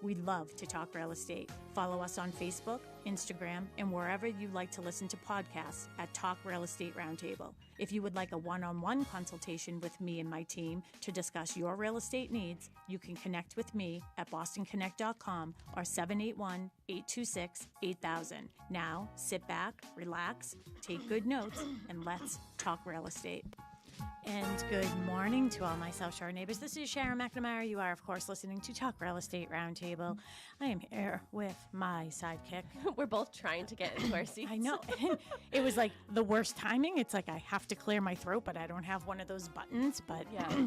We love to talk real estate. Follow us on Facebook, Instagram, and wherever you like to listen to podcasts at Talk Real Estate Roundtable. If you would like a one-on-one consultation with me and my team to discuss your real estate needs, you can connect with me at bostonconnect.com or 781-826-8000. Now, sit back, relax, take good notes, and let's talk real estate. And good morning to all my South Shore neighbors. This is Sharon McNamara. You are, of course, listening to Talk Real Estate Roundtable. I am here with my sidekick. We're both trying to get into our seats. I know. It was like the worst timing. It's like I have to clear my throat, but I don't have one of those buttons. But yeah.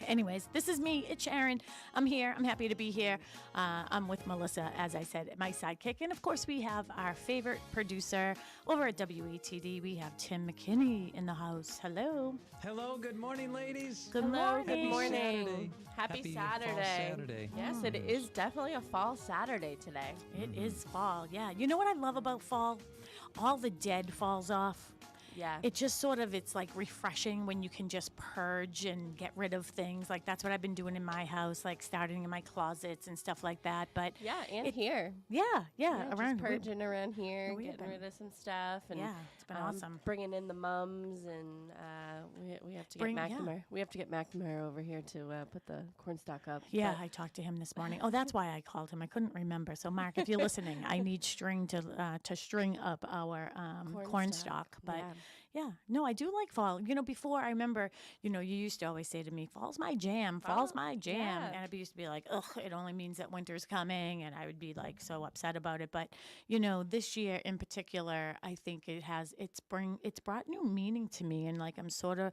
Anyways, this is me. It's Sharon. I'm here. I'm happy to be here. I'm with Melissa, as I said, my sidekick. And of course, we have our favorite producer over at WATD. We have Tim McKinney in the house. Hello. Hello. Good morning, ladies. Good morning. Good morning. Saturday. Happy Saturday. Fall Saturday. Yes, it is definitely a fall Saturday today. It is fall. Yeah. You know what I love about fall? All the dead falls off. Yeah. It just sort of, it's like refreshing when you can just purge and get rid of things. Like that's what I've been doing in my house, like starting in my closets and stuff like that. But yeah, and here. Yeah, around purging around here, getting rid of some stuff. And, yeah, it's been awesome. Bringing in the mums, and we have to get McNamara. Yeah. We have to get McNamara over here to put the cornstalk up. Yeah, I talked to him this morning. Oh, that's why I called him. I couldn't remember. So, Mark, if you're listening, I need string to string up our cornstalk. But yeah, no, I do like fall. You know, before I remember, you know, you used to always say to me, "Fall's my jam. Fall's my jam," and I used to be like, "Ugh, it only means that winter's coming," and I would be like so upset about it. But you know, this year in particular, I think it's brought new meaning to me, and like I'm sort of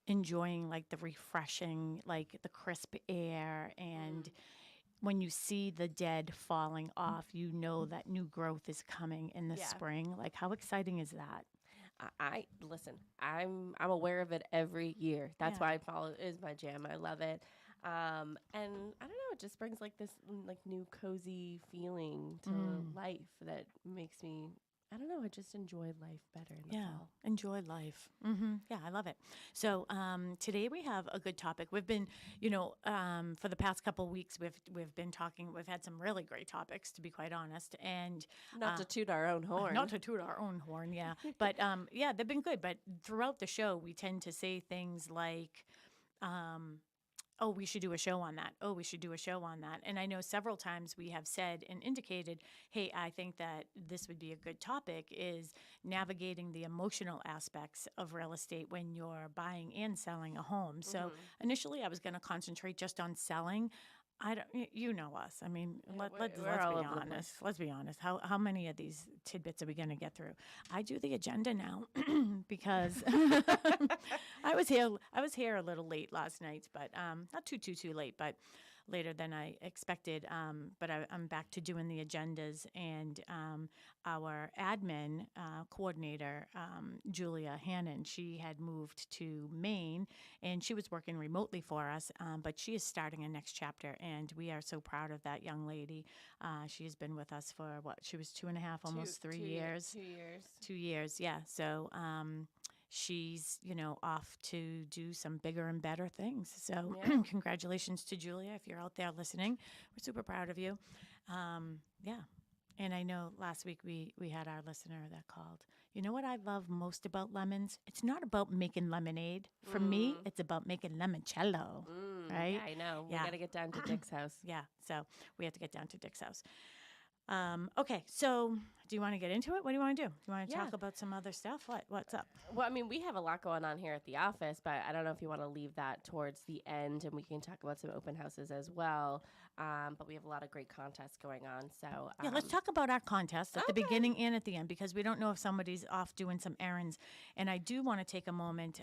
enjoying like the refreshing, like the crisp air and. When you see the dead falling off, you know that new growth is coming in the spring. Like, how exciting is that? Listen. I'm aware of it every year. That's why fall is my jam. I love it. And I don't know. It just brings like this like new cozy feeling to life that makes me. I don't know. I just enjoy life better in the fall. Enjoy life. Mm-hmm. Yeah, I love it. So today we have a good topic. We've been, you know, for the past couple of weeks, we've been talking. We've had some really great topics, to be quite honest. And not to toot our own horn. Not to toot our own horn, yeah. But yeah, they've been good. But throughout the show, we tend to say things like. Oh, we should do a show on that. Oh, we should do a show on that. And I know several times we have said and indicated, hey, I think that this would be a good topic is navigating the emotional aspects of real estate when you're buying and selling a home. So initially I was going to concentrate just on selling. You know us. I mean, let's be honest. Let's be honest. How many of these tidbits are we going to get through? I do the agenda now because I was here a little late last night, but not too late, but later than I expected. But I'm back to doing the agendas, and our admin coordinator, Julia Hannon, she had moved to Maine, and she was working remotely for us, but she is starting a next chapter, and we are so proud of that young lady. She has been with us for, she was 2.5, almost 3 years. 2 years. 2 years, yeah. So she's, you know, off to do some bigger and better things. So congratulations to Julia if you're out there listening. We're super proud of you. Yeah. And I know last week we had our listener that called. You know what I love most about lemons? It's not about making lemonade. For me, it's about making limoncello, right? Yeah, I know. We got to get down to Dick's house. Yeah, so we have to get down to Dick's house. Okay, so do you want to get into it? What do you want to do? You want to talk about some other stuff? What's up? Well, I mean, we have a lot going on here at the office, but I don't know if you want to leave that towards the end, and we can talk about some open houses as well. But we have a lot of great contests going on. So yeah, let's talk about our contests at the beginning and at the end, because we don't know if somebody's off doing some errands. And I do want to take a moment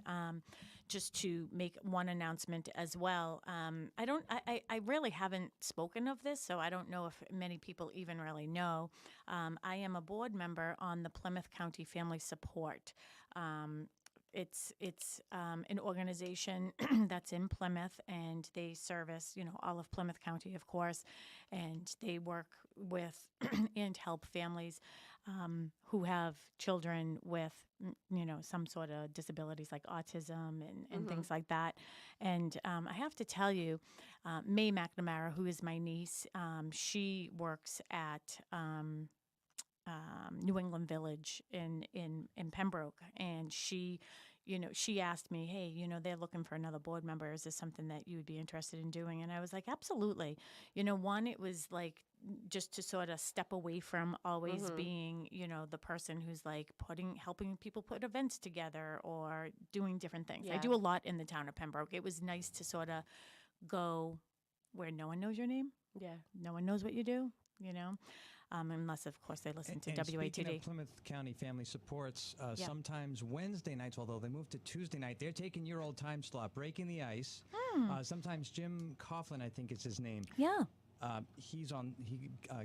just to make one announcement as well. I really haven't spoken of this, so I don't know if many people even really know. I am a board member on the Plymouth County Family Support it's an organization that's in Plymouth, and they service, all of Plymouth County, of course, and they work with and help families who have children with, some sort of disabilities like autism and things like that. And I have to tell you, May McNamara, who is my niece, she works at New England Village in Pembroke, and she asked me, hey, they're looking for another board member. Is this something that you would be interested in doing? And I was like, absolutely. One, it was like just to sort of step away from always being, the person who's like helping people put events together or doing different things. I Yeah. do a lot in the town of Pembroke. It was nice to sort of go where no one knows your name. Yeah. No one knows what you do, unless, of course, they listen to And WATD. speaking of Plymouth County Family Supports, sometimes Wednesday nights, although they moved to Tuesday night, they're taking your old time slot, breaking the ice. Sometimes Jim Coughlin, I think is his name. Yeah. He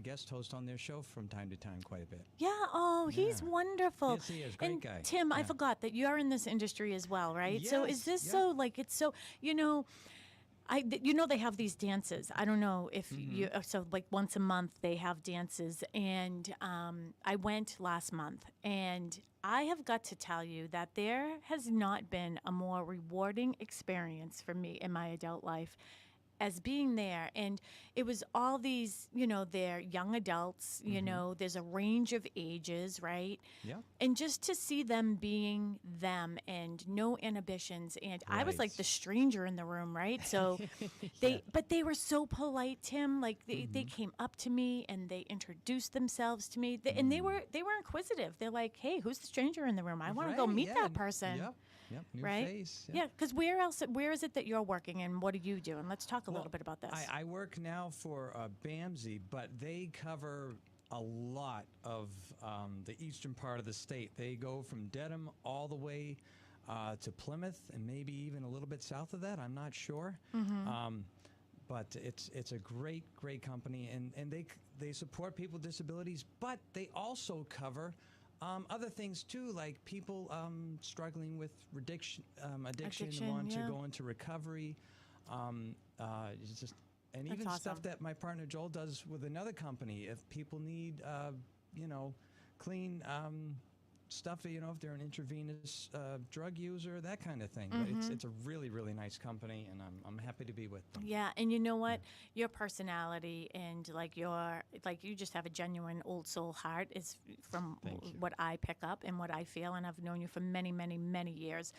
guest host on their show from time to time quite a bit. Yeah. Oh, he's Yeah. wonderful. Yes, he is. Great and guy. Tim, I Yeah. forgot that you're in this industry as well, right? So is Yes, this yeah. so like it's so they have these dances. I don't know if you so like once a month they have dances, and I went last month, and I have got to tell you that there has not been a more rewarding experience for me in my adult life as being there. And it was all these, they're young adults, there's a range of ages, right? Yeah. And just to see them being them and no inhibitions. And I was like Right. the stranger in the room, right? So but they were so polite, Tim. Like they came up to me and they introduced themselves to me. And they were inquisitive. They're like, hey, who's the stranger in the room? I want to go Right, meet yeah, that person. Yep. New Right? face. Yeah, because where is it that you're working, and what are you doing? Let's talk a little bit about this. I work now for BAMSI, but they cover a lot of the eastern part of the state. They go from Dedham all the way to Plymouth, and maybe even a little bit south of that. I'm not sure. But it's a great company, and they support people with disabilities, but they also cover other things too, like people struggling with addiction, want to go into recovery. It's just, and That's even awesome. stuff that my partner Joel does with another company. If people need, clean stuff, if they're an intravenous drug user, that kind of thing. But it's a really, really nice company, and I'm happy to be with them. Yeah, and you know what? Your personality and you just have a genuine old soul heart is from Thank you. what I pick up and what I feel, and I've known you for many, many, many years.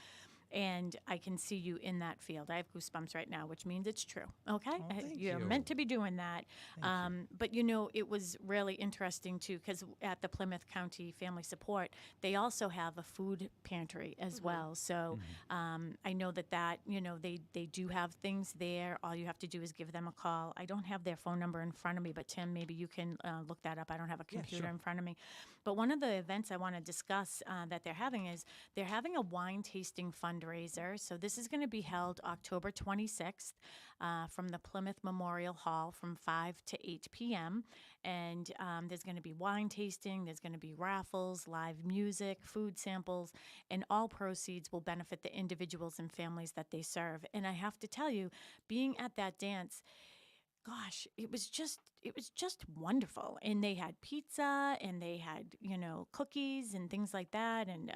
And I can see you in that field. I have goosebumps right now, which means it's true. Okay, Oh, thank you're you. meant to be doing that. Thank you. But it was really interesting too, because at the Plymouth County Family Support, they also have a food pantry as well. So I know that they do have things there. All you have to do is give them a call. I don't have their phone number in front of me, but Tim, maybe you can look that up. I don't have a computer sure. in front of me. But one of the events I want to discuss that they're having is they're having a wine tasting fundraiser. So this is going to be held October 26th from the Plymouth Memorial Hall from 5 to 8 p.m. And there's going to be wine tasting, there's going to be raffles, live music, food samples, and all proceeds will benefit the individuals and families that they serve. And I have to tell you, being at that dance, gosh, it was just wonderful. And they had pizza, and they had cookies and things like that, and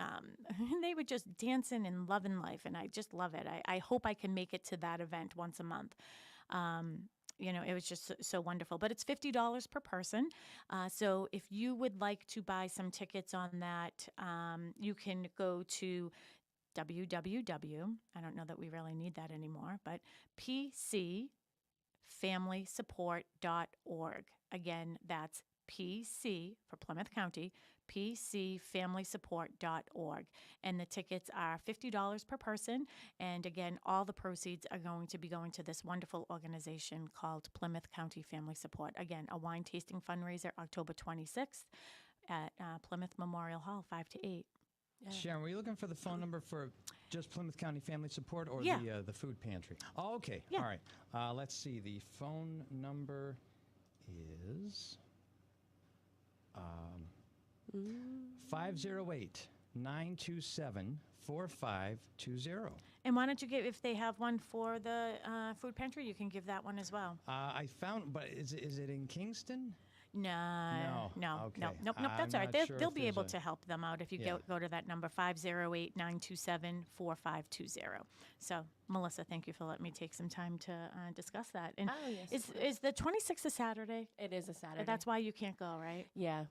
they were just dancing and loving life, and I just love it. I hope I can make it to that event once a month. It was just so wonderful. But it's $50 per person. So if you would like to buy some tickets on that, you can go to www. I don't know that we really need that anymore, but PCFamilySupport.org. Again, that's PC for Plymouth County, PCFamilySupport.org. And the tickets are $50 per person. And again, all the proceeds are going to be going to this wonderful organization called Plymouth County Family Support. Again, a wine tasting fundraiser, October 26th at Plymouth Memorial Hall, 5 to 8. Sharon, were you looking for the phone number for just Plymouth County Family Support or Yeah. the food pantry? Oh, okay. Yeah. All right. Let's see. The phone number is 508-927-5444. 4520. And why don't you give, if they have one for the food pantry, you can give that one as well. I found, but is it in Kingston? No, No. no, Okay. no, nope, nope. That's I'm all right. not sure They'll if be able there's to help them out if you Yeah. go to that number 508-927-4520. So, Melissa, thank you for letting me take some time to discuss that. And Oh, yes. is the 26th a Saturday? It is a Saturday. That's why you can't go, right? Yeah,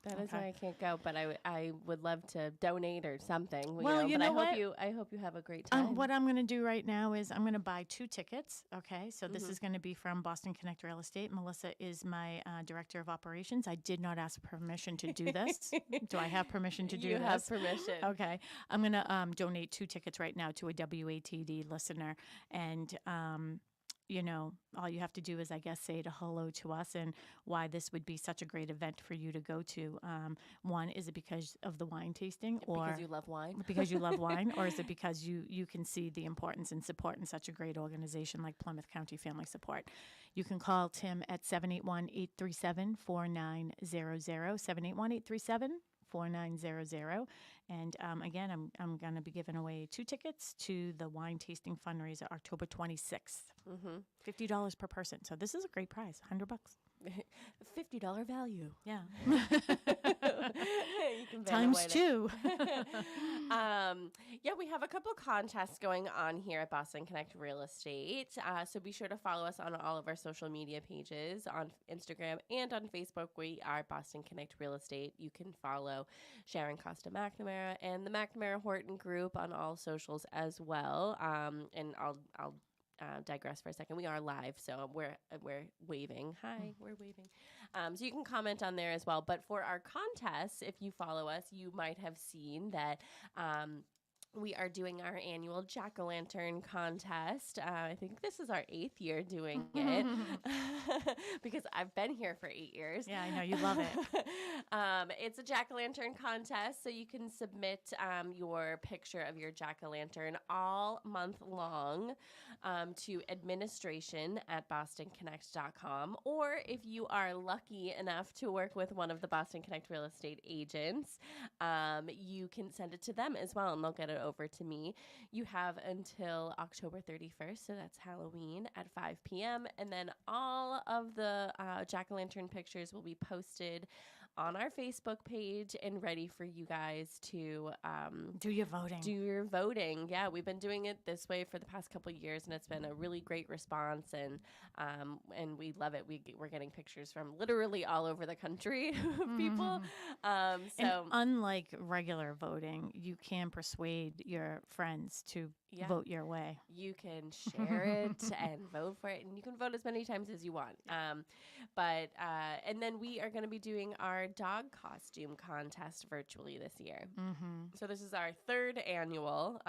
that is okay. why I can't go. But I would love to donate or something. Well, you but know what? I hope you have a great time. What I'm going to do right now is I'm going to buy 2 tickets. Okay, so this is going to be from Boston Connect Real Estate. Melissa is my director of operations. I did not ask permission to do this. Do I have permission to do you this? have permission. Okay, I'm going to donate 2 tickets right now to a WATD listener, and all you have to do is, I guess, say hello to us and why this would be such a great event for you to go to. One, is it because of the wine tasting, or Because you love wine? because you love wine, or is it because you can see the importance and support in such a great organization like Plymouth County Family Support? You can call Tim at 781-837-4900, 781-837-4900. And again, I'm going to be giving away 2 tickets to the wine tasting fundraiser October 26th. $50 per person. So this is a great prize, $100. $50 value. Yeah. You can Times 2. Yeah, we have a couple contests going on here at Boston Connect Real Estate. So be sure to follow us on all of our social media pages on Instagram and on Facebook. We are Boston Connect Real Estate. You can follow Sharon McNamara and the McNamara Horton Group on all socials as well. And I'll digress for a second. We are live, so we're waving. Hi, we're waving. So you can comment on there as well. But for our contests, if you follow us, you might have seen that we are doing our annual jack-o'-lantern contest. I think this is our 8th year doing it because I've been here for 8 years. Yeah, I know. You love it. It's a jack-o'-lantern contest, so you can submit your picture of your jack-o'-lantern all month long to administration@bostonconnect.com. Or if you are lucky enough to work with one of the Boston Connect Real Estate agents, you can send it to them as well, and they'll get it over to me. You have until October 31st, so that's Halloween at 5 p.m. And then all of the jack-o'-lantern pictures will be posted on our Facebook page and ready for you guys to do your voting. Yeah, we've been doing it this way for the past couple of years, and it's been a really great response, and we love it. We're getting pictures from literally all over the country, people. And unlike regular voting, you can persuade your friends to vote your way. You can share it and vote for it, and you can vote as many times as you want. And then we are going to be doing our dog costume contest virtually this year. So this is our 3rd annual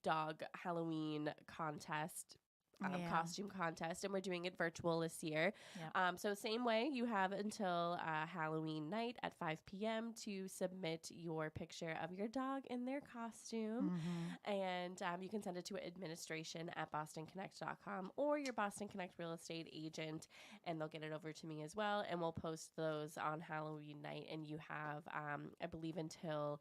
dog Halloween contest. Costume contest, and we're doing it virtual this year. So same way, you have until Halloween night at 5 p.m. to submit your picture of your dog in their costume, and you can send it to administration@bostonconnect.com or your Boston Connect Real Estate agent, and they'll get it over to me as well, and we'll post those on Halloween night, and you have, I believe, until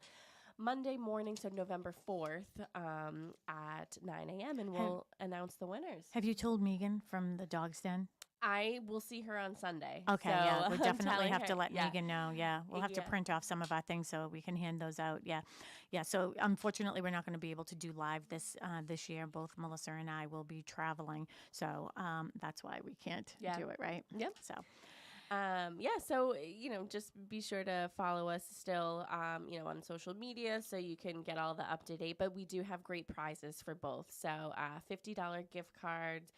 Monday morning, so November 4th at 9 a.m., and we'll announce the winners. Have you told Megan from the Dog's Den? I will see her on Sunday. Okay, so yeah, we definitely have to her, let Megan know. Yeah, we'll have to print off some of our things so we can hand those out. Yeah. So unfortunately, we're not going to be able to do live this year. Both Melissa and I will be traveling, so that's why we can't do it. Right. Yep. So. So, just be sure to follow us still, on social media so you can get all the up-to-date, but we do have great prizes for both. So, $50 gift cards.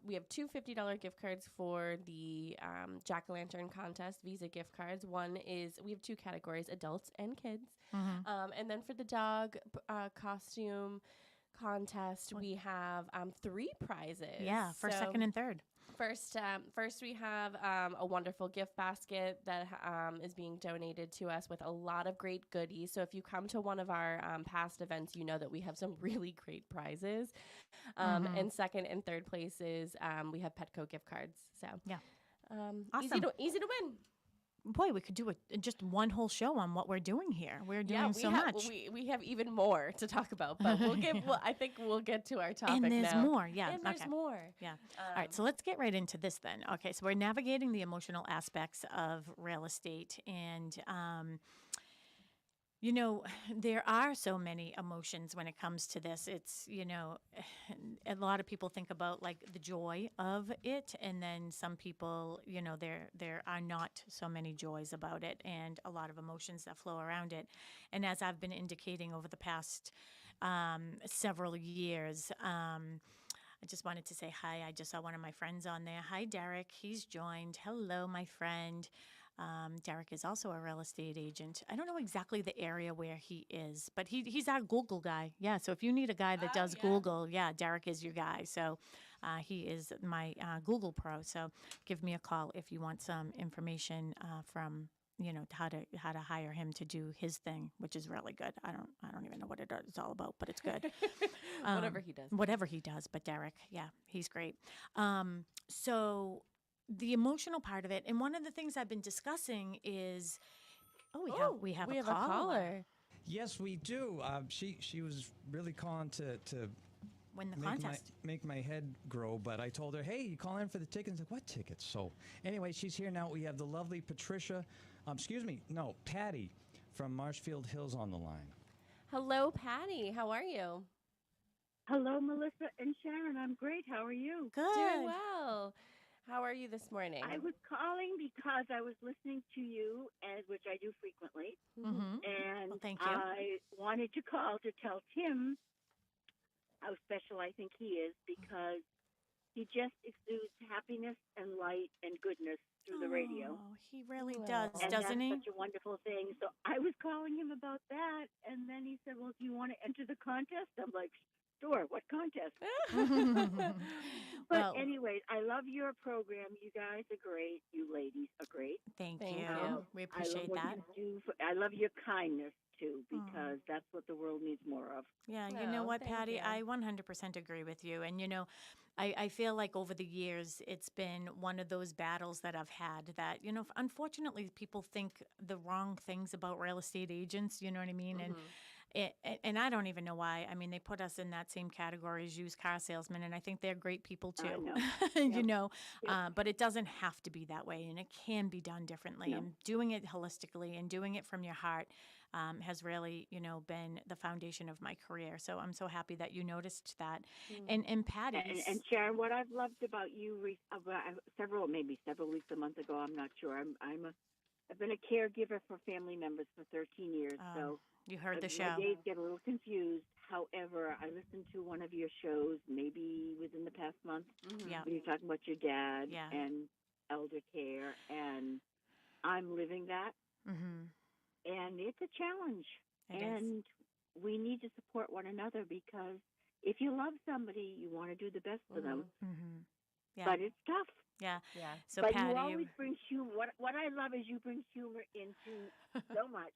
We have 2 $50 gift cards for the Jack-O-Lantern contest, Visa gift cards. One is, we have 2 categories, adults and kids. And then for the dog costume contest, we have 3 prizes. Yeah, first, second, and third. First, we have a wonderful gift basket that is being donated to us with a lot of great goodies. So if you come to one of our past events, you know that we have some really great prizes. And second and third places, we have Petco gift cards. So yeah, awesome. Easy to win. boy, we could do just one whole show on what we're doing here. We're doing so have, much. We have even more to talk about, but we'll get. I think we'll get to our topic And there's now. more, yeah. And there's okay. more. Yeah. All right, so let's get right into this then. Okay, so we're navigating the emotional aspects of real estate. And, there are so many emotions when it comes to this. It's, a lot of people think about like the joy of it. And then some people, there are not so many joys about it and a lot of emotions that flow around it. And as I've been indicating over the past several years, I just wanted to say hi. I just saw one of my friends on there. Hi, Derek. He's joined. Hello, my friend. Derek is also a real estate agent. I don't know exactly the area where he is, but he's our Google guy. Yeah, so if you need a guy that does Google, Derek is your guy. So he is my Google pro. So give me a call if you want some information from how to hire him to do his thing, which is really good. I don't even know what it's all about, but it's good. Whatever he does. But Derek, he's great. So the emotional part of it, and one of the things I've been discussing is, we have a caller. Yes, we do. She was really calling to Win the contest. Make my head grow, but I told her, hey, you call in for the tickets. Like, what tickets? So anyway, she's here now. We have the lovely Patty from Marshfield Hills on the line. Hello, Patty. How are you? Hello, Melissa and Sharon. I'm great. How are you? Good. Doing well. How are you this morning? I was calling because I was listening to you, which I do frequently, Mm-hmm. and Well, thank you. I wanted to call to tell Tim how special I think he is because he just exudes happiness and light and goodness through the radio. Oh, he really Aw. does, And doesn't he? that's such a wonderful thing. So I was calling him about that, and then he said, well, do you want to enter the contest? I'm like, sure, what contest? But Well, anyways, I love your program. You guys are great. You ladies are great. thank Thank you. you. We I love appreciate what that. you do. I love your kindness too, because that's what the world needs more of. Yeah, you know Oh, what, thank Patty? you. I 100% agree with you. And, I feel like over the years, it's been one of those battles that I've had that, unfortunately, people think the wrong things about real estate agents, you know what I mean? And I don't even know why. I mean, they put us in that same category as used car salesmen, and I think they're great people too. I know. But it doesn't have to be that way, and it can be done differently. No. And doing it holistically and doing it from your heart has really, been the foundation of my career. So I'm so happy that you noticed that. And Patty, And Sharon, what I've loved about you several weeks, a month ago, I'm not sure. I've been a caregiver for family members for 13 years, so you heard the my show. days get a little confused. However, I listened to one of your shows, maybe within the past month, Yeah. when you're talking about your dad Yeah. and elder care, and I'm living that, Mm-hmm. and it's a challenge. It is. And we need to support one another because if you love somebody, you want to do the best for them, Mm-hmm. Yeah. but it's tough. Yeah. Yeah. So But Patty, you always bring humor. What I love is you bring humor into so much.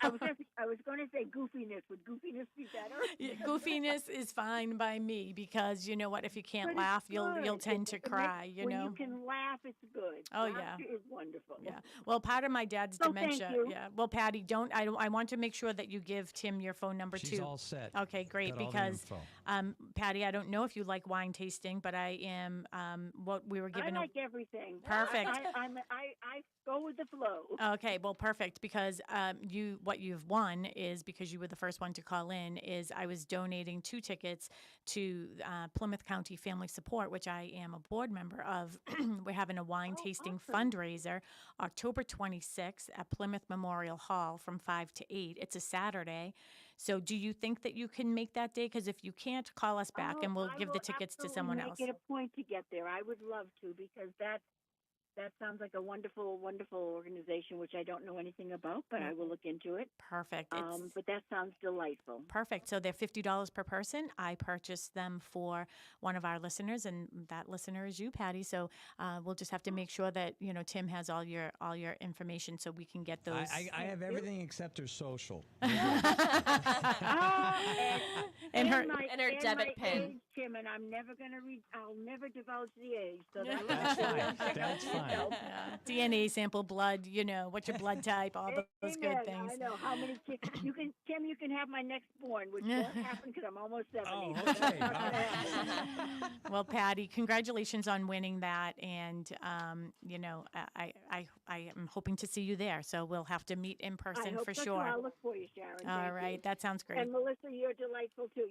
I was going to say goofiness. Would goofiness be better? Yeah, goofiness is fine by me because you know what? If you can't But it's laugh, you'll good. tend to It makes- cry. You when know. you can laugh, it's good. Oh, Laughter is wonderful. Yeah. Well, part of my dad's So thank dementia. you. Yeah. Well, Patty, I want to make sure that you give Tim your phone number She's too. all set. Okay, great. Got all the Because, info. Patty, I don't know if you like wine tasting, but I am. What we were given. I like everything. Perfect. I go with the flow. Okay, well, perfect, because what you've won is because you were the first one to call in. Is I was donating 2 tickets to Plymouth County Family Support, which I am a board member of. We're having a wine tasting awesome. fundraiser October 26th at Plymouth Memorial Hall from 5 to 8. It's a Saturday. So do you think that you can make that day? Because if you can't, call us back and we'll I give the will tickets to absolutely someone else. Make it a point to get there. I would love to because that sounds like a wonderful, wonderful organization, which I don't know anything about, but I will look into it. Perfect. But that sounds delightful. Perfect. So they're $50 per person. I purchased them for one of our listeners, and that listener is you, Patty. So we'll just have to make sure that Tim has all your information so we can get those. I have everything except her social. And her debit pin. Age, Tim, and I'm never gonna I'll never divulge the age. So That's fine. That's fine. fine. DNA sample, blood, what's your blood type, all those good Amen. things. I know how many kids Tim, you can have my next born, which won't happen because I'm almost 70. Oh, so okay. that's not gonna happen. Well, Patty, congratulations on winning that, and I am hoping to see you there. So we'll have to meet in I person hope for so, too. sure. I'll look for you, Sharon. All Thank right, you. that sounds great. And Melissa, you're delightful too.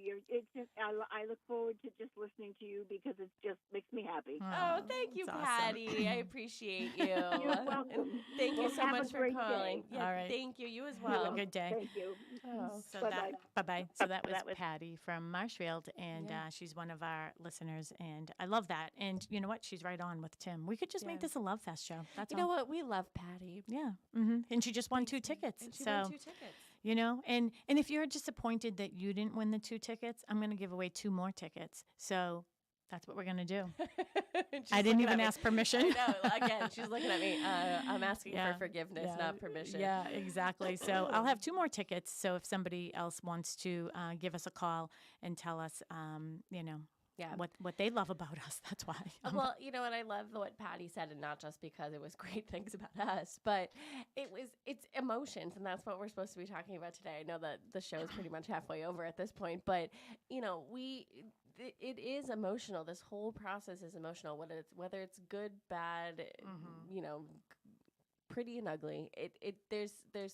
I look forward to just listening to you because it just makes me happy. Oh, thank you, that's awesome. Patty. I appreciate you. You're welcome. And thank you Well, so have a much for great calling. day. Yeah, All right. thank you. You as Have well. a good day. Thank you. Oh. So Bye-bye. bye-bye. So that was Patty from Marshfield, and Yeah. she's one of our listeners, and I love that. And you know what? She's right on with Tim. We could just make Yeah. this a Love Fest show. That's You all. know what? We love Patty. Yeah. And she just won 2 tickets. And she so, won 2 tickets. and if you're disappointed that you didn't win the 2 tickets, I'm going to give away 2 more tickets. So that's what we're going to do. She's I didn't looking even at me. ask permission. I know. Again, she's looking at me. I'm asking Yeah. for forgiveness, not permission. Yeah, exactly. So I'll have 2 more tickets. So if somebody else wants to give us a call and tell us, Yeah. what they love about us, that's why. Well, and I love what Patty said, and not just because it was great things about us, but it's emotions, and that's what we're supposed to be talking about today. I know that the show is pretty much halfway over at this point, but it is emotional. This whole process is emotional, whether it's good, bad, pretty and ugly. There's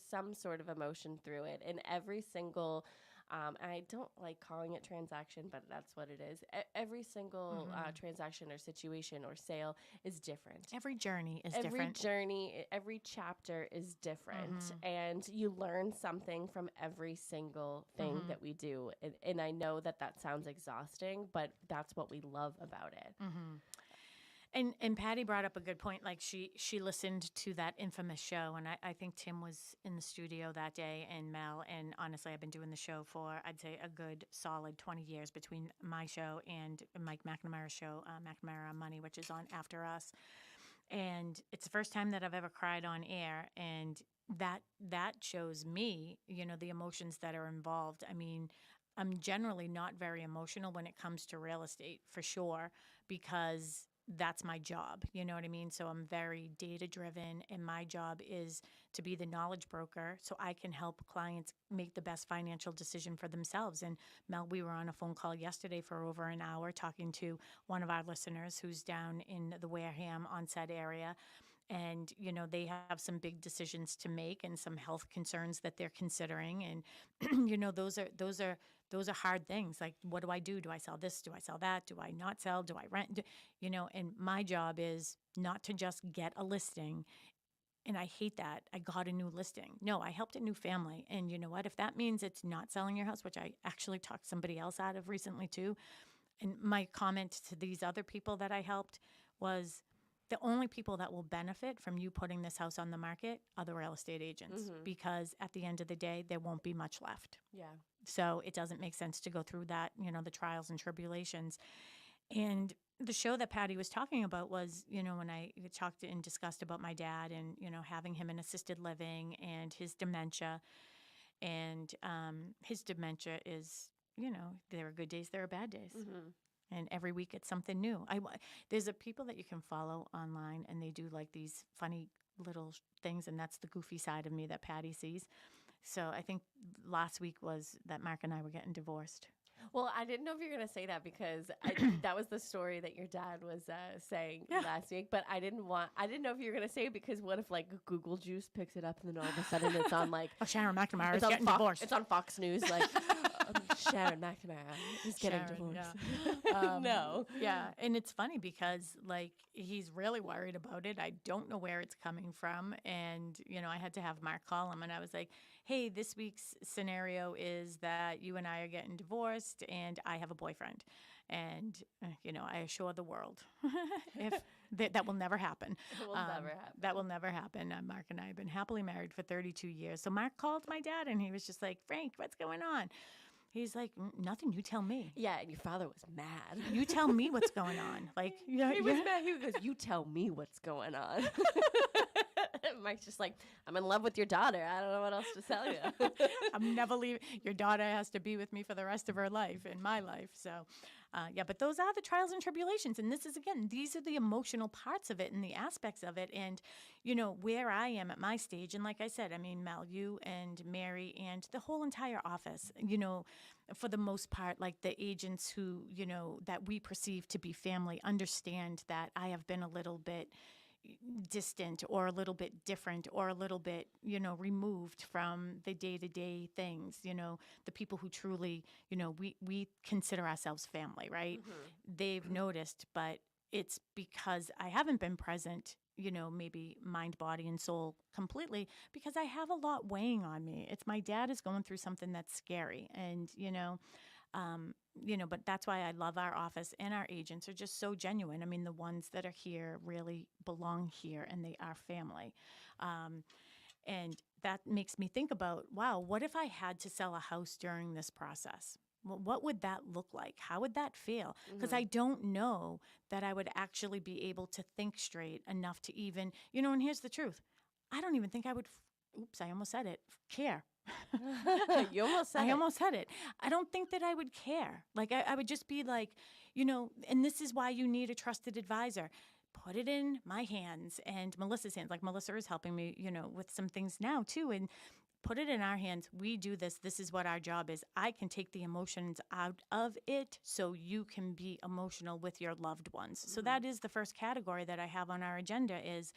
some sort of emotion through it, and every single. And I don't like calling it transaction, but that's what it is. Every single transaction or situation or sale is different. Every journey is Every different. journey, every chapter is different. And you learn something from every single thing that we do. And I know that sounds exhausting, but that's what we love about it. And Patty brought up a good point. Like she listened to that infamous show, and I think Tim was in the studio that day, and Mel. And honestly, I've been doing the show for, I'd say, a good solid 20 years between my show and Mike McNamara's show, McNamara on Money, which is on after us. And it's the first time that I've ever cried on air, and that shows me, the emotions that are involved. I mean, I'm generally not very emotional when it comes to real estate, for sure, because that's my job. You know what I mean? So I'm very data driven, and my job is to be the knowledge broker so I can help clients make the best financial decision for themselves. And Mel, we were on a phone call yesterday for over an hour talking to one of our listeners who's down in the Wareham onset area. And, they have some big decisions to make and some health concerns that they're considering. And, those are hard things. Like, what do I do? Do I sell this? Do I sell that? Do I not sell? Do I rent? And my job is not to just get a listing. And I hate that. I got a new listing. No, I helped a new family. And you know what? If that means it's not selling your house, which I actually talked somebody else out of recently too. And my comment to these other people that I helped was, the only people that will benefit from you putting this house on the market are the real estate agents, because at the end of the day, there won't be much left. Yeah. So it doesn't make sense to go through that, the trials and tribulations. And the show that Patty was talking about was, when I talked and discussed about my dad and, having him in assisted living and his dementia. And his dementia is, there are good days, there are bad days. And every week it's something new. There's people that you can follow online, and they do like these funny little things, and that's the goofy side of me that Patty sees. So I think last week was that Mark and I were getting divorced. Well, I didn't know if you were going to say that, because that was the story that your dad was saying last week. But I didn't know if you were going to say it, because what if like Google Juice picks it up and then all of a sudden it's on like Sharon McNamara is on getting divorced. It's on Fox News, like Sharon McNamara is getting divorced. Yeah. No. Yeah. And it's funny because like he's really worried about it. I don't know where it's coming from. And, I had to have Mark call him, and I was like, hey, this week's scenario is that you and I are getting divorced and I have a boyfriend. And, I assure the world if that will never happen. It will never happen. That will never happen. Mark and I have been happily married for 32 years. So Mark called my dad, and he was just like, Frank, what's going on? He's like, nothing. You tell me. Yeah, and your father was mad. You tell me what's going on. Like, he was mad. He goes, you tell me what's going on. Mike's just like, I'm in love with your daughter. I don't know what else to tell you. I'm never leaving. Your daughter has to be with me for the rest of her life and my life. So, yeah, but those are the trials and tribulations. And this is, again, these are the emotional parts of it and the aspects of it. And, where I am at my stage. And like I said, I mean, Mel, you and Mary and the whole entire office, for the most part, like the agents who, that we perceive to be family understand that I have been a little bit distant or a little bit different or a little bit, removed from the day-to-day things, the people who truly, we consider ourselves family, right? They've noticed, but it's because I haven't been present, maybe mind, body, and soul completely, because I have a lot weighing on me. It's my dad is going through something that's scary, and, but that's why I love our office, and our agents are just so genuine. I mean, the ones that are here really belong here, and they are family. And that makes me think about, wow, what if I had to sell a house during this process? Well, what would that look like? How would that feel? Because I don't know that I would actually be able to think straight enough to even, and here's the truth. I don't even think I would, oops, I almost said it, care. You almost said I it. almost said it. I don't think that I would care. Like, I would just be like, and this is why you need a trusted advisor. Put it in my hands and Melissa's hands. Like, Melissa is helping me, with some things now too. And put it in our hands. We do this. This is what our job is. I can take the emotions out of it so you can be emotional with your loved ones. So that is the first category that I have on our agenda is,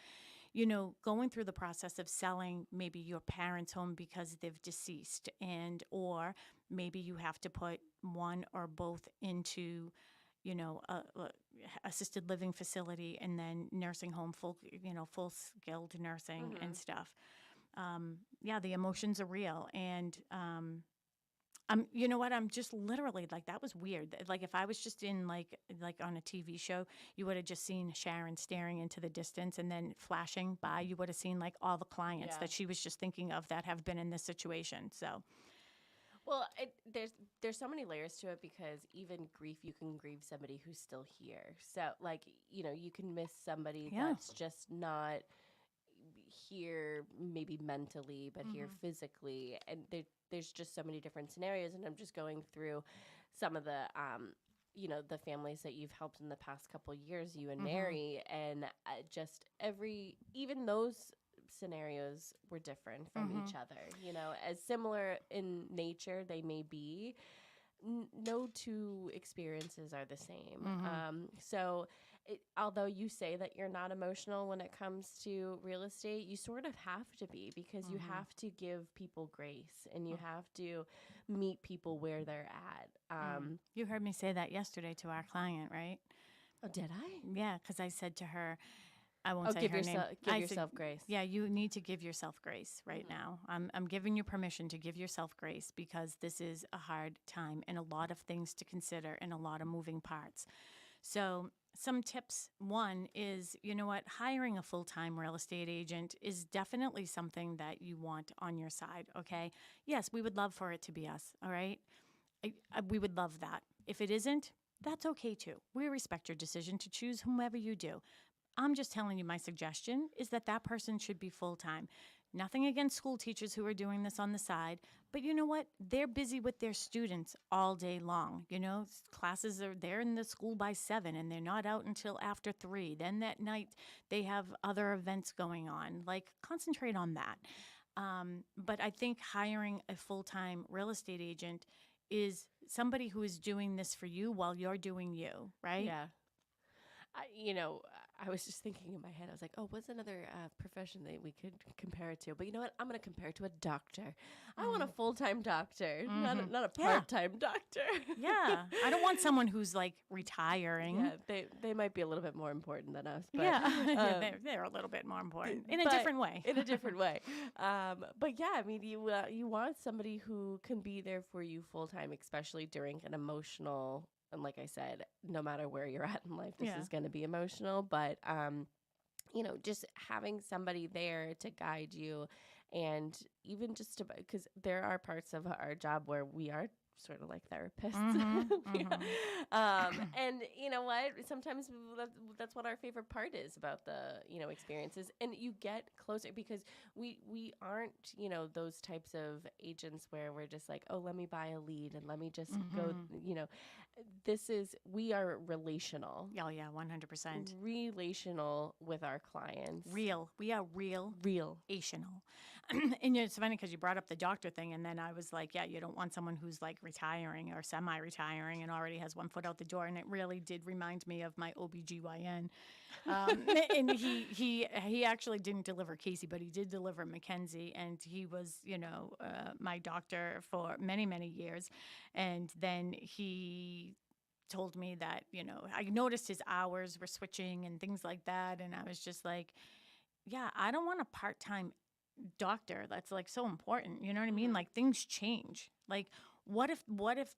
going through the process of selling maybe your parents' home because they've deceased, and or maybe you have to put one or both into, a assisted living facility and then nursing home, full skilled nursing and stuff. Yeah, the emotions are real. And you know what? I'm just literally like, that was weird. Like, if I was just in like on a TV show, you would have just seen Sharon staring into the distance, and then flashing by, you would have seen like all the clients that she was just thinking of that have been in this situation. So, well, there's so many layers to it, because even grief, you can grieve somebody who's still here. So, like, you can miss somebody that's just not here maybe mentally, but here physically. And there's just so many different scenarios. And I'm just going through some of the, the families that you've helped in the past couple of years, you and Mary, and just even those scenarios were different from each other, as similar in nature they may be. No two experiences are the same. So although you say that you're not emotional when it comes to real estate, you sort of have to be, because you have to give people grace, and you have to meet people where they're at. you heard me say that yesterday to our client, right? Oh, did I? Yeah, because I said to her, I won't say give her yourself name. give I yourself said, grace. Yeah, you need to give yourself grace right now. I'm giving you permission to give yourself grace, because this is a hard time and a lot of things to consider and a lot of moving parts. So some tips. One is, hiring a full-time real estate agent is definitely something that you want on your side, okay? Yes, we would love for it to be us, all right? We would love that. If it isn't, that's okay too. We respect your decision to choose whomever you do. I'm just telling you, my suggestion is that person should be full-time. Nothing against school teachers who are doing this on the side, but you know what? They're busy with their students all day long. Classes they're in the school by 7 and they're not out until after 3. Then that night they have other events going on. Like, concentrate on that. But I think hiring a full-time real estate agent is somebody who is doing this for you while you're doing you, right? Yeah. I was just thinking in my head, I was like, oh, what's another profession that we could compare it to? But you know what? I'm going to compare it to a doctor. I want a full-time doctor, not a part-time doctor. Yeah. I don't want someone who's like retiring. Yeah, they might be a little bit more important than us. But, yeah, they're a little bit more important in a different way. In a different way. But yeah, I mean, you want somebody who can be there for you full-time, especially during an emotional. And like I said, no matter where you're at in life, this is going to be emotional. But, just having somebody there to guide you, and even just because there are parts of our job where we are sort of like therapists. Mhm. And you know what? Sometimes that's what our favorite part is about the, experiences. And you get closer because we aren't, those types of agents where we're just like, oh, let me buy a lead and let me just go, we are relational. Oh yeah, 100%. Relational with our clients. Real. We are real. Real. Ational. And it's funny because you brought up the doctor thing, and then I was like, yeah, you don't want someone who's like retiring or semi-retiring and already has one foot out the door. And it really did remind me of my OBGYN. And he actually didn't deliver Casey, but he did deliver Mackenzie, and he was, my doctor for many, many years. And then he told me that, I noticed his hours were switching and things like that. And I was just like, yeah, I don't want a part-time doctor. That's like so important. You know what I mean? Like things change. Like what if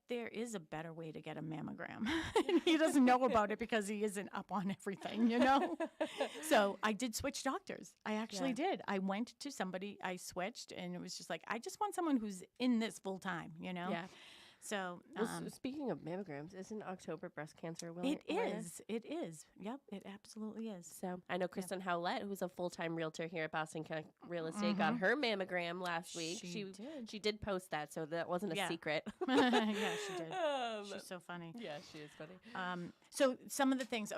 there is a better way to get a mammogram? And he doesn't know about it because he isn't up on everything, So I did switch doctors. I actually did. I went to somebody, I switched, and it was just like, I just want someone who's in this full time, Yeah. So, speaking of mammograms, isn't October breast cancer It is. It is. Yep, it absolutely is. So I know Kristen Howlett, who's a full-time realtor here at Boston Real Estate, got her mammogram last week. She did post that, so that wasn't a secret. Yeah, she did. She's so funny. Yeah, she is funny. So some of the things,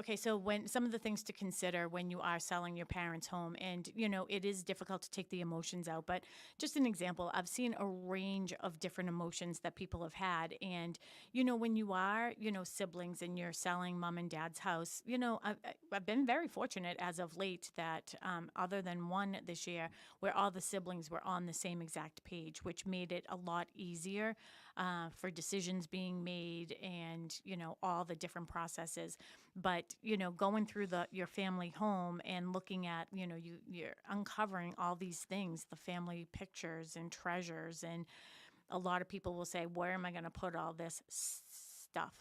some of the things to consider when you are selling your parents' home, and it is difficult to take the emotions out. But just an example, I've seen a range of different emotions that people have had. And, when you are, siblings and you're selling mom and dad's house, I've been very fortunate as of late that other than one this year where all the siblings were on the same exact page, which made it a lot easier for decisions being made and, all the different processes. But, going through your family home and looking at, you're uncovering all these things, the family pictures and treasures, and a lot of people will say, where am I going to put all this stuff?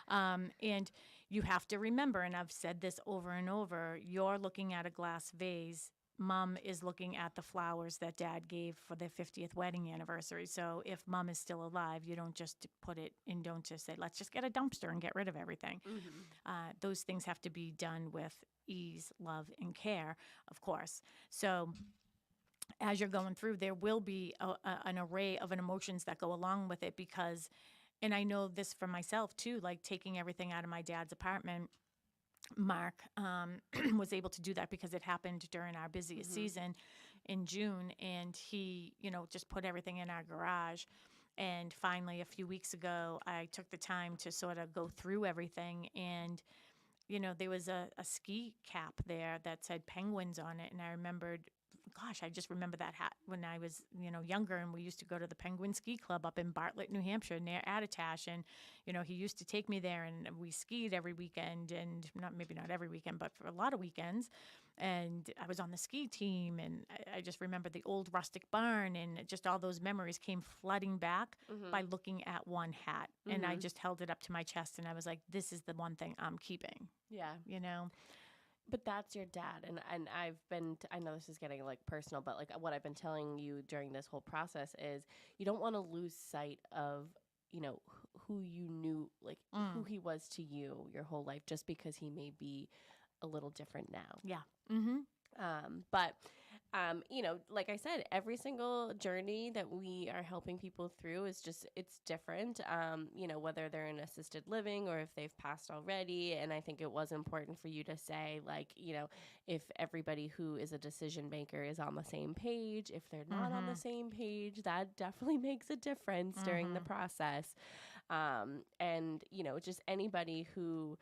And you have to remember, and I've said this over and over, you're looking at a glass vase. Mom is looking at the flowers that dad gave for their 50th wedding anniversary. So if mom is still alive, you don't just put it in, don't just say, let's just get a dumpster and get rid of everything. Those things have to be done with ease, love, and care, of course. So as you're going through, there will be an array of emotions that go along with it because, and I know this for myself too, like taking everything out of my dad's apartment, Mark was able to do that because it happened during our busiest season in June, and he, just put everything in our garage. And finally, a few weeks ago, I took the time to sort of go through everything, and there was a ski cap there that said Penguins on it, and I remembered, gosh, I just remember that hat when I was, younger, and we used to go to the Penguin Ski Club up in Bartlett, New Hampshire, near Attitash, and, he used to take me there, and we skied every weekend, and maybe not every weekend, but for a lot of weekends, and I was on the ski team, and I just remember the old rustic barn, and just all those memories came flooding back by looking at one hat, and I just held it up to my chest, and I was like, this is the one thing I'm keeping. Yeah. But that's your dad. And I know this is getting like personal, but like what I've been telling you during this whole process is you don't want to lose sight of, who you knew, like who he was to you your whole life, just because he may be a little different now. Yeah. But like I said, every single journey that we are helping people through is it's different, whether they're in assisted living or if they've passed already. And I think it was important for you to say, like, if everybody who is a decision maker is on the same page, if they're not on the same page, that definitely makes a difference during the process. And, just anybody who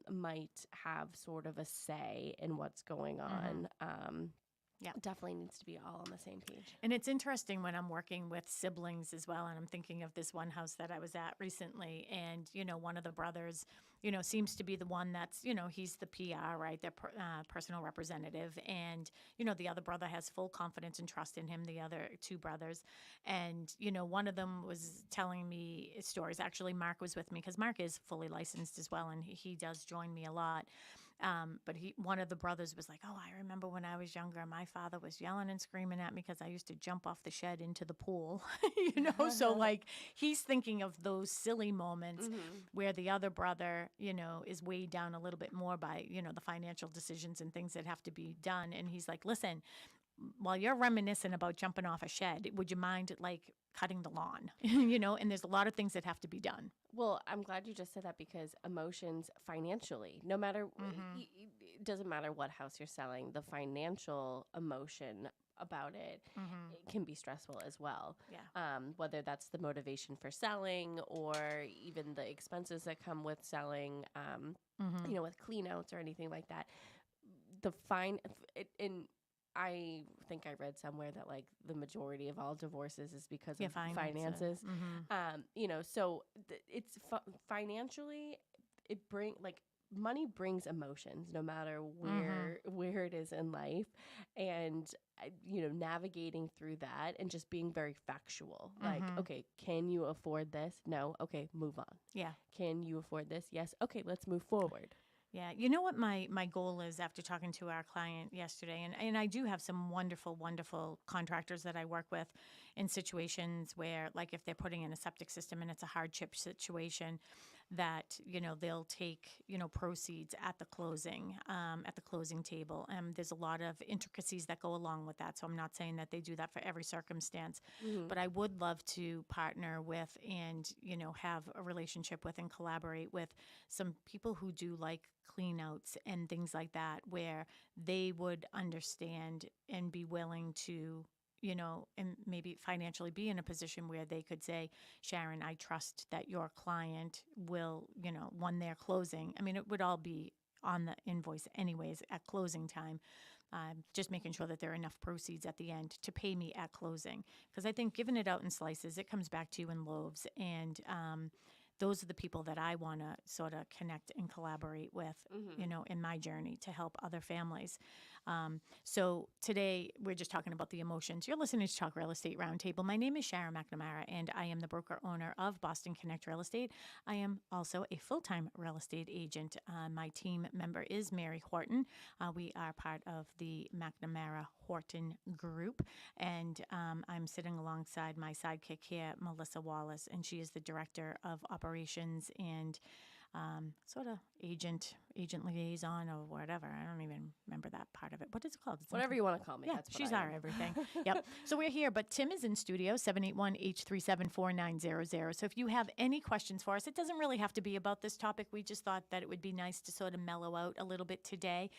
might have sort of a say in what's going on. Definitely needs to be all on the same page. And it's interesting when I'm working with siblings as well, and I'm thinking of this one house that I was at recently, and, one of the brothers, seems to be the one that's, he's the PR, right, the personal representative, and, the other brother has full confidence and trust in him, the other two brothers, and, one of them was telling me stories. Actually, Mark was with me because Mark is fully licensed as well, and he does join me a lot. But one of the brothers was like, "Oh, I remember when I was younger, my father was yelling and screaming at me because I used to jump off the shed into the pool." So like he's thinking of those silly moments where the other brother, is weighed down a little bit more by, the financial decisions and things that have to be done. And he's like, "Listen, while you're reminiscing about jumping off a shed, would you mind like cutting the lawn?" And there's a lot of things that have to be done. Well, I'm glad you just said that because emotions financially, no matter, it doesn't matter what house you're selling, the financial emotion about it, it can be stressful as well. Yeah. Whether that's the motivation for selling or even the expenses that come with selling, with clean outs or anything like that. I think I read somewhere that like the majority of all divorces is because of finances. So it's financially, money brings emotions no matter where it is in life, and navigating through that and just being very factual. Like, okay, can you afford this? No. Okay, move on. Yeah. Can you afford this? Yes. Okay, let's move forward. Yeah. You know what my goal is after talking to our client yesterday? And I do have some wonderful, wonderful contractors that I work with in situations where, like, if they're putting in a septic system and it's a hardship situation, that, they'll take, proceeds at the closing table. There's a lot of intricacies that go along with that. So I'm not saying that they do that for every circumstance, but I would love to partner with and, have a relationship with and collaborate with some people who do like clean outs and things like that, where they would understand and be willing to, and maybe financially be in a position where they could say, "Sharon, I trust that your client will, when they're closing." I mean, it would all be on the invoice anyways at closing time. Just making sure that there are enough proceeds at the end to pay me at closing. Because I think giving it out in slices, it comes back to you in loaves. And those are the people that I want to sort of connect and collaborate with, in my journey to help other families. So today we're just talking about the emotions. You're listening to Talk Real Estate Roundtable. My name is Sharon McNamara, and I am the broker owner of Boston Connect Real Estate. I am also a full-time real estate agent. My team member is Mary Horton. We are part of the McNamara Horton Group, and I'm sitting alongside my sidekick here, Melissa Wallace, and she is the director of operations and sort of agent liaison or whatever. I don't even remember that part of it. What is it called? Whatever you want to call me. Yeah, that's what she's I our am. everything. Yep. So we're here, but Tim is in studio, 781-837-4900. So if you have any questions for us, it doesn't really have to be about this topic. We just thought that it would be nice to sort of mellow out a little bit today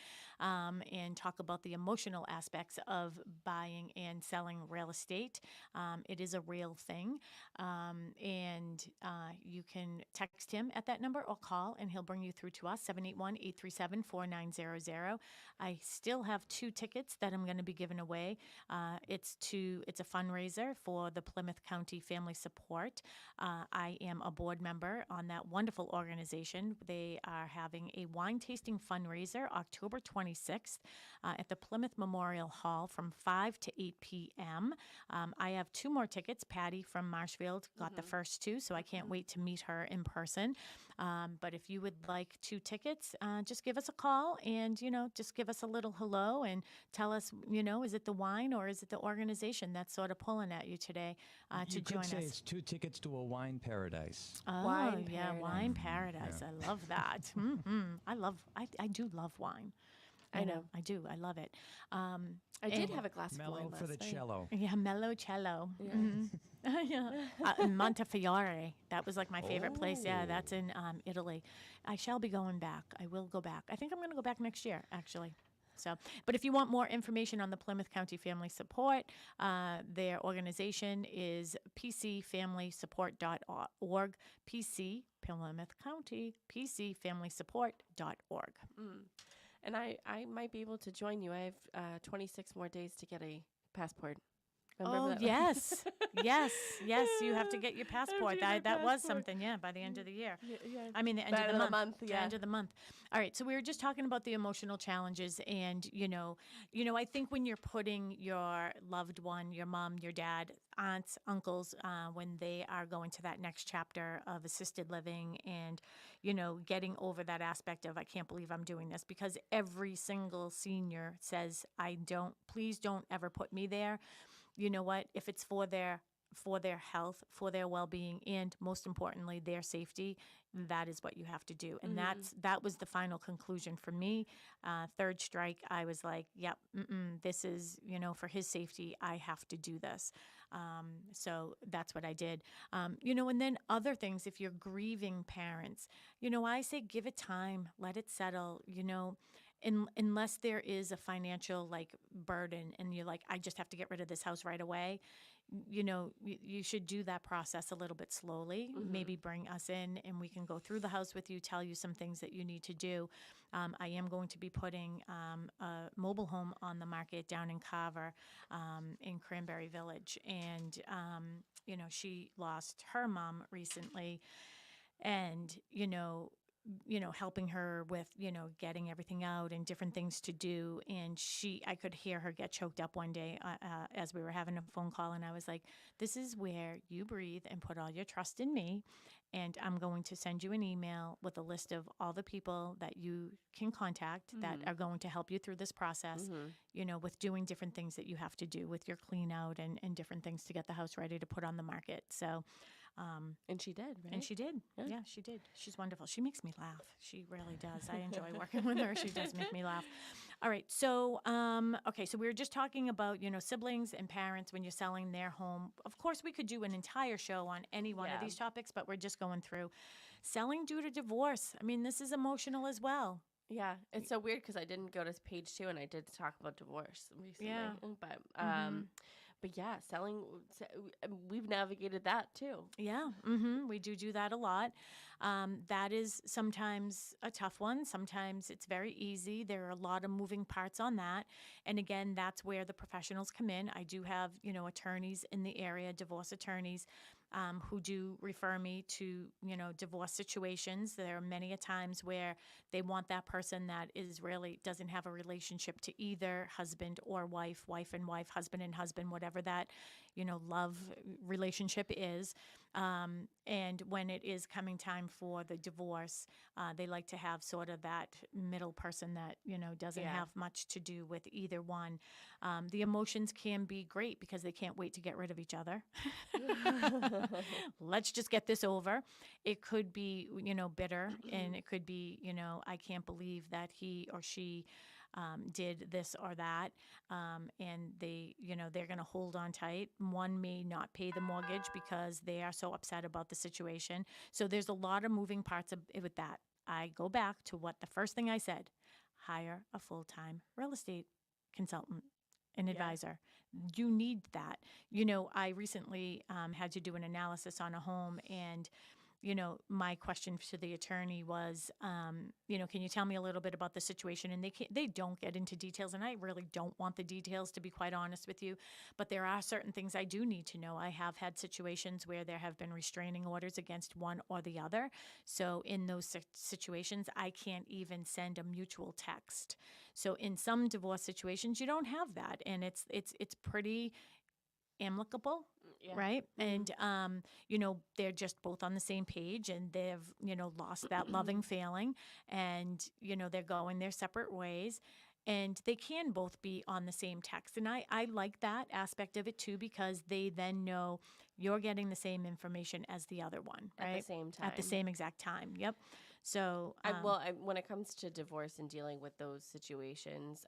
and talk about the emotional aspects of buying and selling real estate. It is a real thing. And you can text him at that number or call, and he'll bring you through to us, 781-837-4900. I still have 2 tickets that I'm going to be giving away. It's a fundraiser for the Plymouth County Family Support. I am a board member on that wonderful organization. They are having a wine tasting fundraiser October 26th at the Plymouth Memorial Hall from 5 to 8 p.m. I have 2 more tickets. Patty from Marshfield got the first 2, so I can't wait to meet her in person. But if you would like 2 tickets, just give us a call and, just give us a little hello and tell us, is it the wine or is it the organization that's sort of pulling at you today to join us? You could say it's 2 tickets to a wine paradise. Oh, Wine yeah, paradise. wine paradise. I love that. I do love wine. I know. I do. I love it. I did have a glass of Mellow wine for the last night. cello. Yeah, Mellow Cello. Yeah. Yeah. In Montefiore. That was like my favorite place. Yeah, that's in Italy. I shall be going back. I will go back. I think I'm going to go back next year, actually. So, but if you want more information on the Plymouth County Family Support, their organization is pcfamilysupport.org. PC, Plymouth County, pcfamilysupport.org. And I might be able to join you. I have 26 more days to get a passport. Oh, that? yes. Yes. Yes. You have to get your passport. get my That was passport. something, yeah, by the end of the year. Yeah. I mean, the end By of the month. The yeah. end of the month. All right. So we were just talking about the emotional challenges, and I think when you're putting your loved one, your mom, your dad, aunts, uncles, when they are going to that next chapter of assisted living, and getting over that aspect of I can't believe I'm doing this, because every single senior says, please don't ever put me there. You know what? If it's for their health, for their well-being, and most importantly their safety, that is what you have to do. And that was the final conclusion for me. Third strike, I was like, yep, this is, for his safety, I have to do this. So that's what I did. And then other things, if you're grieving parents, I say give it time, let it settle, unless there is a financial burden and you're like, I just have to get rid of this house right away. You should do that process a little bit slowly. Maybe bring us in and we can go through the house with you, tell you some things that you need to do. I am going to be putting a mobile home on the market down in Carver, in Cranberry Village. And, she lost her mom recently. And, helping her with, getting everything out and different things to do. And I could hear her get choked up one day as we were having a phone call. And I was like, this is where you breathe and put all your trust in me. And I'm going to send you an email with a list of all the people that you can contact that are going to help you through this process, with doing different things that you have to do with your clean out and different things to get the house ready to put on the market. So, and she did, right? And she did. Yeah, she did. She's wonderful. She makes me laugh. She really does. I enjoy working with her. She does make me laugh. All right. So, okay. So we were just talking about, siblings and parents when you're selling their home. Of course, we could do an entire show on any one of these topics, but we're just going through selling due to divorce. I mean, this is emotional as well. Yeah, it's so weird because I didn't go to page 2 and I did talk about divorce recently. Yeah. But yeah, we've navigated that too. Yeah, we do that a lot. That is sometimes a tough one. Sometimes it's very easy. There are a lot of moving parts on that. And again, that's where the professionals come in. I do have, attorneys in the area, divorce attorneys, who do refer me to, divorce situations. There are many a times where they want that person that is really doesn't have a relationship to either husband or wife, wife and wife, husband and husband, whatever that, love relationship is. And when it is coming time for the divorce, they like to have sort of that middle person that, doesn't have much to do with either one. The emotions can be great because they can't wait to get rid of each other. Let's just get this over. It could be, bitter, and it could be, I can't believe that he or she did this or that, and they're going to hold on tight. One may not pay the mortgage because they are so upset about the situation. So there's a lot of moving parts with that. I go back to what the first thing I said: hire a full-time real estate consultant, an advisor. You need that. I recently had to do an analysis on a home, and my question to the attorney was, can you tell me a little bit about the situation? And they don't get into details, and I really don't want the details, to be quite honest with you. But there are certain things I do need to know. I have had situations where there have been restraining orders against one or the other. So in those situations, I can't even send a mutual text. So in some divorce situations, you don't have that, and it's pretty amicable. Right. And, they're just both on the same page, and they've, lost that loving feeling, and, they're going their separate ways, and they can both be on the same text. And I like that aspect of it too, because they then know you're getting the same information as the other one, right? At the same time. At the same exact time. Yep. So, when it comes to divorce and dealing with those situations,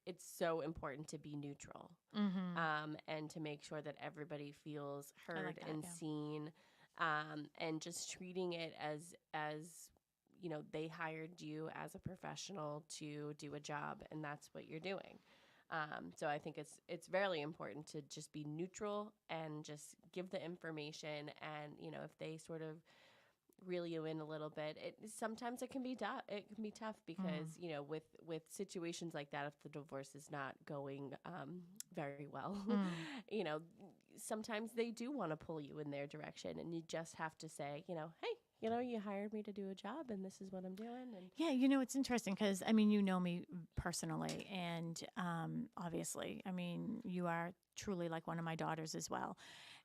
it's so important to be neutral, and to make sure that everybody feels heard and seen, and just treating it as they hired you as a professional to do a job, and that's what you're doing. So I think it's very important to just be neutral and just give the information, and if they sort of reel you in a little bit. Sometimes it can be it can be tough because you know, with situations like that, if the divorce is not going very well, you know, sometimes they do want to pull you in their direction, and you just have to say, you know, hey, you know, you hired me to do a job, and this is what I'm doing. And Yeah, you know, it's interesting because, I mean, you know me personally, and obviously, I mean, you are truly like one of my daughters as well.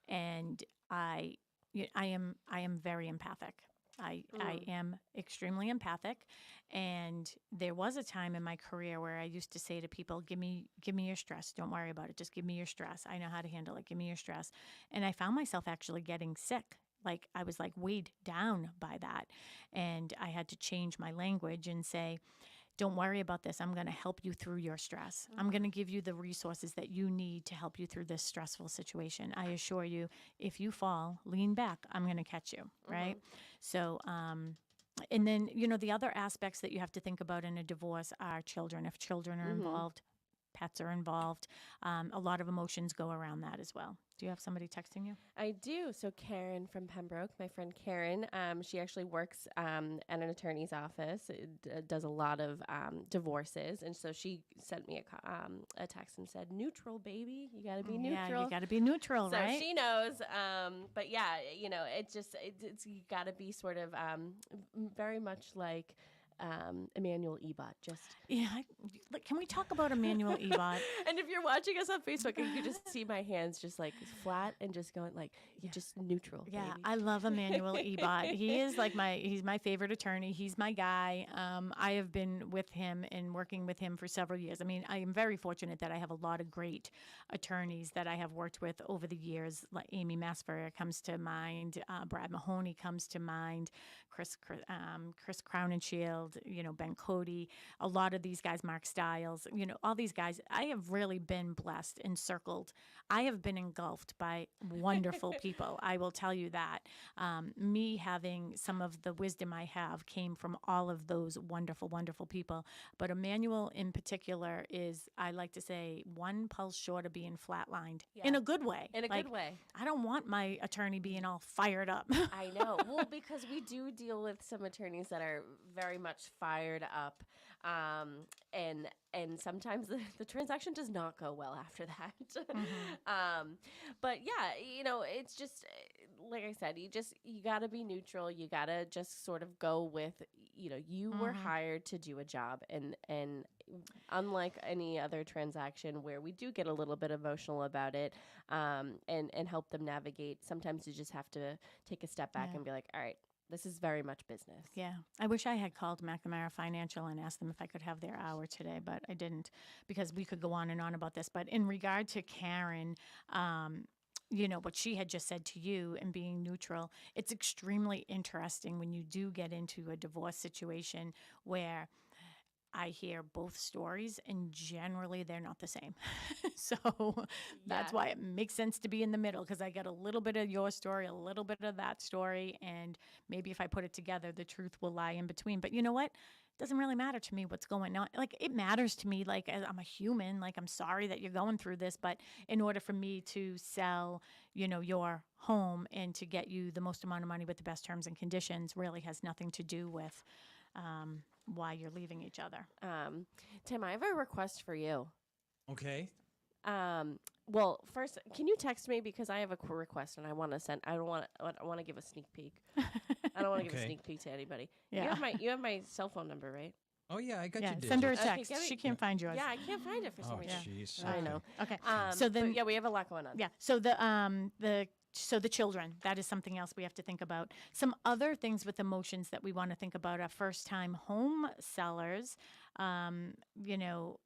And I am very empathic. I am extremely empathic, and there was a time in my career where I used to say to people, give me your stress. Don't worry about it. Just give me your stress. I know how to handle it. Give me your stress." And I found myself actually getting sick. Like I was like weighed down by that. And I had to change my language and say, "Don't worry about this. I'm going to help you through your stress. I'm going to give you the resources that you need to help you through this stressful situation. I assure you, if you fall, lean back. I'm going to catch you." Right. So, and then, you know, the other aspects that you have to think about in a divorce are children. If children are involved, pets are involved, a lot of emotions go around that as well. Do you have somebody texting you? I do. So Karen from Pembroke, my friend Karen, she actually works at an attorney's office, does a lot of divorces. And so she sent me a text and said, "Neutral, baby. You got to be neutral." Yeah, you got to be neutral, So right? she knows. But yeah, you know, it's you got to be sort of very much like Emmanuel Ebot. Just Yeah. Can we talk about Emmanuel Ebot? and if you're watching us on Facebook, you can just see my hands just like flat and just going like you're just neutral. Yeah, baby. I love Emmanuel Ebot. He is like he's my favorite attorney. He's my guy. I have been with him and working with him for several years. I mean, I am very fortunate that I have a lot of great attorneys that I have worked with over the years. Like Amy Masfer comes to mind, Brad Mahoney comes to mind, Chris Crownenshield, you know, Ben Cody, a lot of these guys, Mark Stiles, you know, all these guys. I have really been blessed, encircled. I have been engulfed by wonderful people. I will tell you that. Me having some of the wisdom I have came from all of those wonderful, wonderful people. But Emmanuel in particular is, I like to say, one pulse short of being flatlined in a good way. In a good way. I don't want my attorney being all fired up. I know. Well, because we do deal with some attorneys that are very much fired up, and sometimes the transaction does not go well after that. But yeah, you know, it's just like I said, you got to be neutral. You got to just sort of go with, you know, you were hired to do a job, and unlike any other transaction where we do get a little bit emotional about it, and help them navigate. Sometimes you just have to take a step back and be like, all right, this is very much business. Yeah. I wish I had called McNamara Financial and asked them if I could have their hour today, but I didn't, because we could go on and on about this. But in regard to Karen, you know, what she had just said to you and being neutral, it's extremely interesting when you do get into a divorce situation where I hear both stories, and generally they're not the same. So that's why it makes sense to be in the middle, because I get a little bit of your story, a little bit of that story, and maybe if I put it together, the truth will lie in between. But you know what? It doesn't really matter to me what's going on. Like, it matters to me, like, as I'm a human, like, I'm sorry that you're going through this, but in order for me to sell, you know, your home and to get you the most amount of money with the best terms and conditions really has nothing to do with why you're leaving each other. Tim, I have a request for you. Okay. Well, first, can you text me, because I have a request and I want to send. I want to give a sneak peek. I don't want to give a sneak peek to anybody. Yeah. You have my cell phone number, right? Oh yeah, I got Yeah, your send her a digits. Okay, text. get me- She can't find yours. Yeah, I can't find it for some Oh reason. jeez. I know. Okay. So So then, yeah, we have a lot going on. yeah. So the children, that is something else we have to think about. Some other things with emotions that we want to think about are first-time home sellers. You know,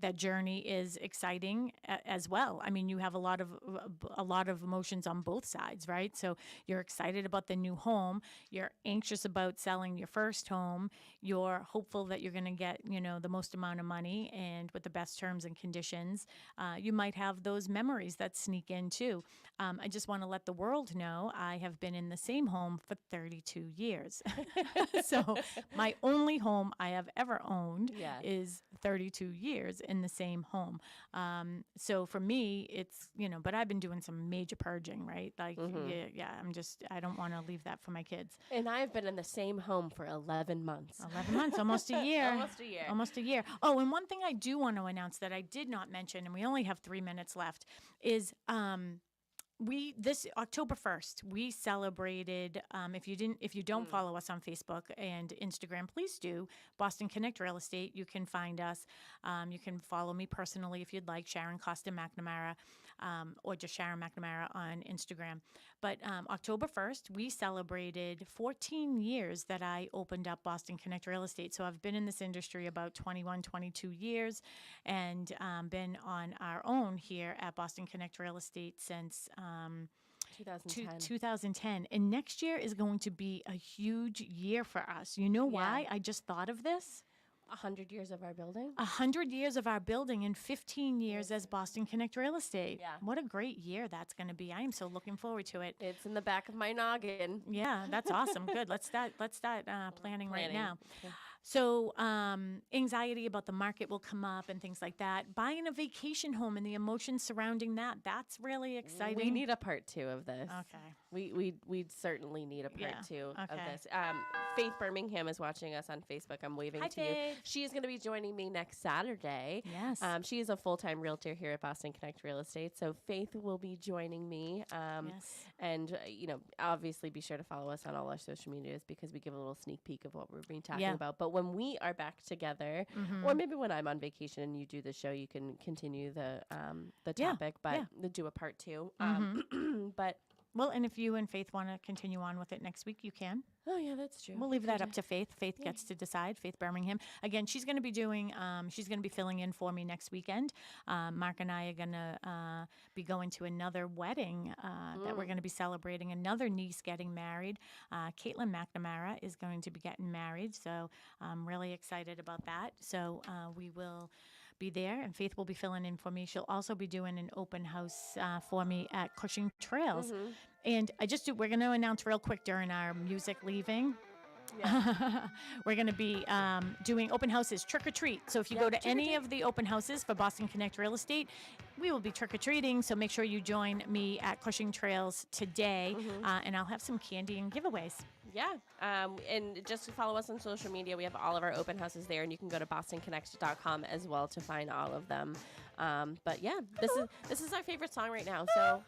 that journey is exciting as well. I mean, you have a lot of emotions on both sides, right? So you're excited about the new home. You're anxious about selling your first home. You're hopeful that you're going to get, you know, the most amount of money and with the best terms and conditions. You might have those memories that sneak in too. I just want to let the world know I have been in the same home for 32 years. So my only home I have ever owned Yeah. is 32 years in the same home. So for me, it's, but I've been doing some major purging, right? Like, I don't want to leave that for my kids. And I've been in the same home for 11 months. 11 months, almost a year. Almost a year. Almost a year. Oh, and one thing I do want to announce that I did not mention, and we only have 3 minutes left, is this October 1st, we celebrated, if you don't follow us on Facebook and Instagram, please do. Boston Connect Real Estate, you can find us. You can follow me personally if you'd like, Sharon McNamara, or just Sharon McNamara on Instagram. But October 1st, we celebrated 14 years that I opened up Boston Connect Real Estate. So I've been in this industry about 21, 22 years, and been on our own here at Boston Connect Real Estate since 2010. And next year is going to be a huge year for us. You know why? I just thought of this. 100 years of our building. 100 years of our building and 15 years as Boston Connect Real Estate. Yeah. What a great year that's going to be. I am so looking forward to it. It's in the back of my noggin. Yeah, that's awesome. Good. Let's start planning right now. Okay. So anxiety about the market will come up and things like that. Buying a vacation home and the emotions surrounding that's really exciting. We need a part 2 of this. Okay. We'd certainly need a part 2 of this. Faith Birmingham is watching us on Facebook. I'm waving to you. She is going to be joining me next Saturday. Yes. She is a full-time realtor here at Boston Connect Real Estate. So Faith will be joining me. Yes. And, obviously be sure to follow us on all our social medias because we give a little sneak peek of what we're being talking about. But when we are back together, or maybe when I'm on vacation and you do the show, you can continue the topic, but do a part 2. But well, and if you and Faith want to continue on with it next week, you can. Oh, yeah, that's true. We'll leave that up to Faith. Faith gets to decide. Faith Birmingham. Again, she's going to be she's going to be filling in for me next weekend. Mark and I are going to be going to another wedding that we're going to be celebrating. Another niece getting married. Caitlin McNamara is going to be getting married. So I'm really excited about that. So we will be there, and Faith will be filling in for me. She'll also be doing an open house for me at Cushing Trails. And we're going to announce real quick during our music leaving. Yeah. We're going to be doing open houses, trick or treat. So if you go to any of the open houses for Boston Connect Real Estate, we will be trick or treating. So make sure you join me at Cushing Trails today, and I'll have some candy and giveaways. Yeah. And just to follow us on social media, we have all of our open houses there, and you can go to bostonconnect.com as well to find all of them. But yeah, this is our favorite song right now. So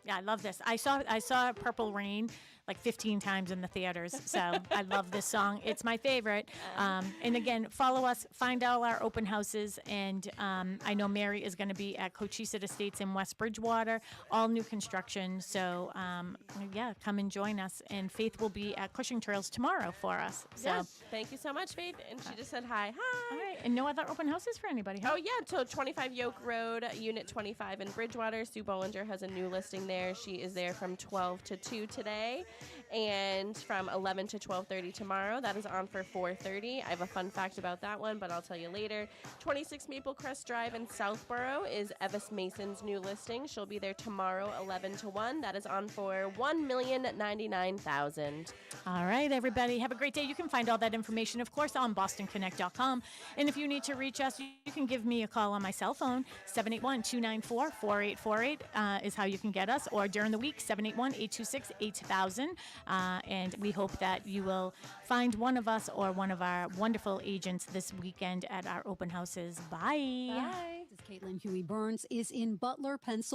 yeah, I love this. I saw Purple Rain like 15 times in the theaters. So I love this song. It's my favorite. And again, follow us, find all our open houses. And I know Mary is going to be at Cochise Estates in West Bridgewater, all new construction. So come and join us. And Faith will be at Cushing Trails tomorrow for us. So thank you so much, Faith. And she just said hi. Hi. All right. And no other open houses for anybody, huh? Oh, yeah. So 25 Yoke Road, Unit 25 in Bridgewater. Sue Bollinger has a new listing there. She is there from 12 to 2 today. And from 11 to 12:30 tomorrow. That is on for 4:30. I have a fun fact about that one, but I'll tell you later. 26 Maple Crest Drive in Southborough is Evis Mason's new listing. She'll be there tomorrow, 11 to 1. That is on for $1,099,000. All right, everybody. Have a great day. You can find all that information, of course, on bostonconnect.com. And if you need to reach us, you can give me a call on my cell phone. 781-294-4848 is how you can get us. Or during the week, 781-826-8000. And we hope that you will find one of us or one of our wonderful agents this weekend at our open houses. Bye. Bye. This is Caitlin Huey Burns is in Butler, Pennsylvania.